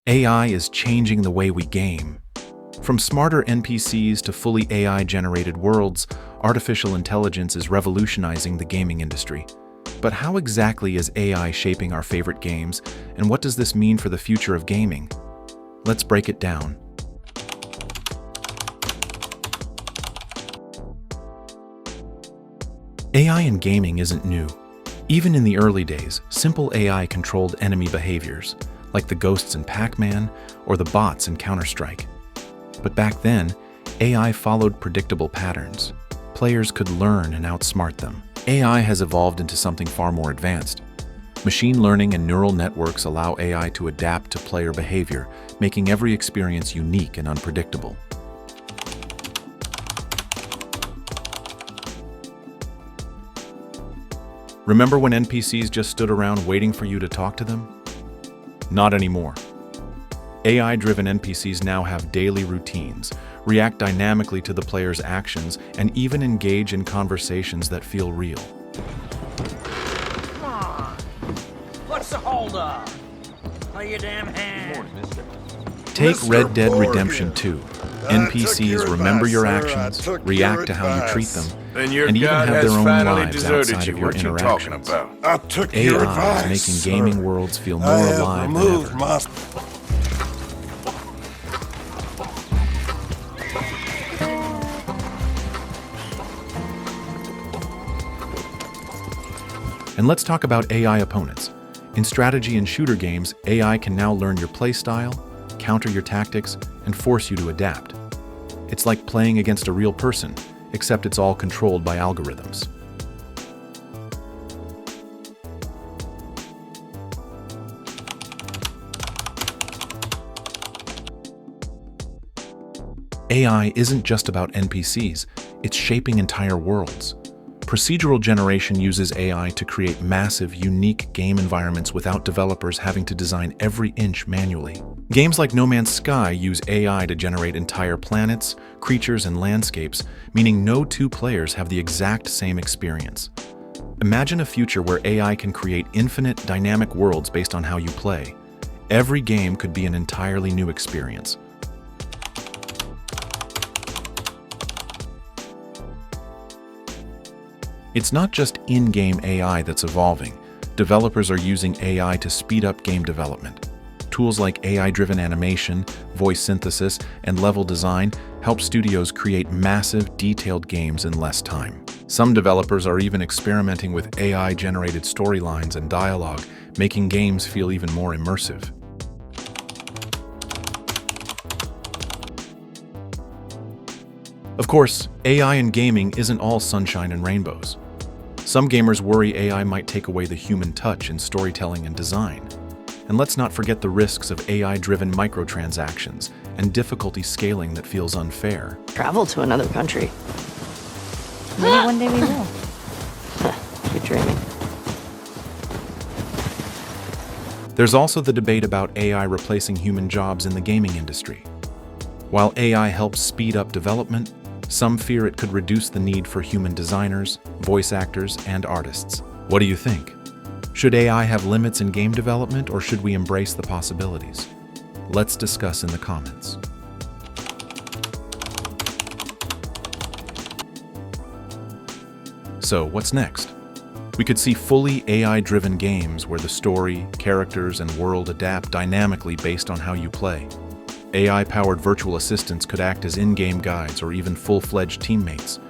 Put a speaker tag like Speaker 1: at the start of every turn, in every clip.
Speaker 1: AI is changing the way we game. From smarter NPCs to fully AI-generated worlds, artificial intelligence is revolutionizing the gaming industry. But how exactly is AI shaping our favorite games, and what does this mean for the future of gaming? Let's break it down. AI in gaming isn't new. Even in the early days, simple AI controlled enemy behaviors, like the ghosts in Pac-Man or the bots in Counter-Strike. But back then, AI followed predictable patterns. Players could learn and outsmart them. AI has evolved into something far more advanced. Machine learning and neural networks allow AI to adapt to player behavior, making every experience unique and unpredictable. Remember when NPCs just stood around waiting for you to talk to them? Not anymore. AI-driven NPCs now have daily routines, react dynamically to the player's actions, and even engage in conversations that feel real.
Speaker 2: Come on! What's the holdup? Play your damn hand!
Speaker 1: Take
Speaker 3: Mr.
Speaker 1: Red Dead
Speaker 3: Morgan.
Speaker 1: Redemption 2.
Speaker 3: I
Speaker 1: NPCs
Speaker 3: took your
Speaker 1: remember
Speaker 3: advice,
Speaker 1: your
Speaker 3: sir. I
Speaker 1: actions,
Speaker 3: took
Speaker 1: react
Speaker 3: your
Speaker 1: to how you treat
Speaker 3: advice.
Speaker 1: them,
Speaker 4: Then your
Speaker 1: and even
Speaker 4: god
Speaker 1: have
Speaker 4: has
Speaker 1: their own
Speaker 4: finally
Speaker 1: lives
Speaker 4: deserted
Speaker 1: outside
Speaker 4: you.
Speaker 1: of your
Speaker 4: What you talking
Speaker 1: interactions.
Speaker 4: about?
Speaker 3: I took your
Speaker 1: AI
Speaker 3: advice,
Speaker 1: is making gaming
Speaker 3: sir.
Speaker 1: worlds feel more
Speaker 3: I have
Speaker 1: alive than
Speaker 3: removed
Speaker 1: ever.
Speaker 3: my...
Speaker 1: And let's talk about AI opponents. In strategy and shooter games, AI can now learn your playstyle, counter your tactics, and force you to adapt. It's like playing against a real person, except it's all controlled by algorithms. AI isn't just about NPCs, it's shaping entire worlds. Procedural generation uses AI to create massive, unique game environments without developers having to design every inch manually. Games like No Man's Sky use AI to generate entire planets, creatures, and landscapes, meaning no two players have the exact same experience. Imagine a future where AI can create infinite, dynamic worlds based on how you play. Every game could be an entirely new experience. It's not just in-game AI that's evolving. Developers are using AI to speed up game development. Tools like AI-driven animation, voice synthesis, and level design help studios create massive, detailed games in less time. Some developers are even experimenting with AI-generated storylines and dialogue, making games feel even more immersive. Of course, AI in gaming isn't all sunshine and rainbows. Some gamers worry AI might take away the human touch in storytelling and design. And let's not forget the risks of AI-driven microtransactions and difficulty scaling that feels unfair.
Speaker 5: Travel to another country.
Speaker 6: Maybe one day we will.
Speaker 5: You're dreaming.
Speaker 1: There's also the debate about AI replacing human jobs in the gaming industry. While AI helps speed up development, some fear it could reduce the need for human designers, voice actors, and artists. What do you think? Should AI have limits in game development, or should we embrace the possibilities? Let's discuss in the comments. So, what's next? We could see fully AI-driven games where the story, characters, and world adapt dynamically based on how you play. AI-powered virtual assistants could act as in-game guides or even full-fledged teammates.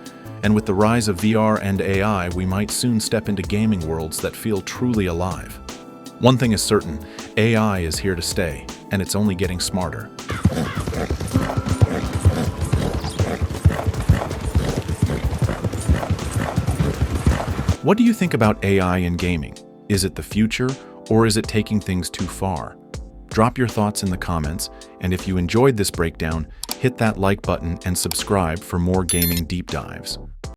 Speaker 1: And with the rise of VR and AI, we might soon step into gaming worlds that feel truly alive. One thing is certain, AI is here to stay, and it's only getting smarter. What do you think about AI in gaming? Is it the future, or is it taking things too far? Drop your thoughts in the comments, and if you enjoyed this breakdown, hit that like button and subscribe for more gaming deep dives.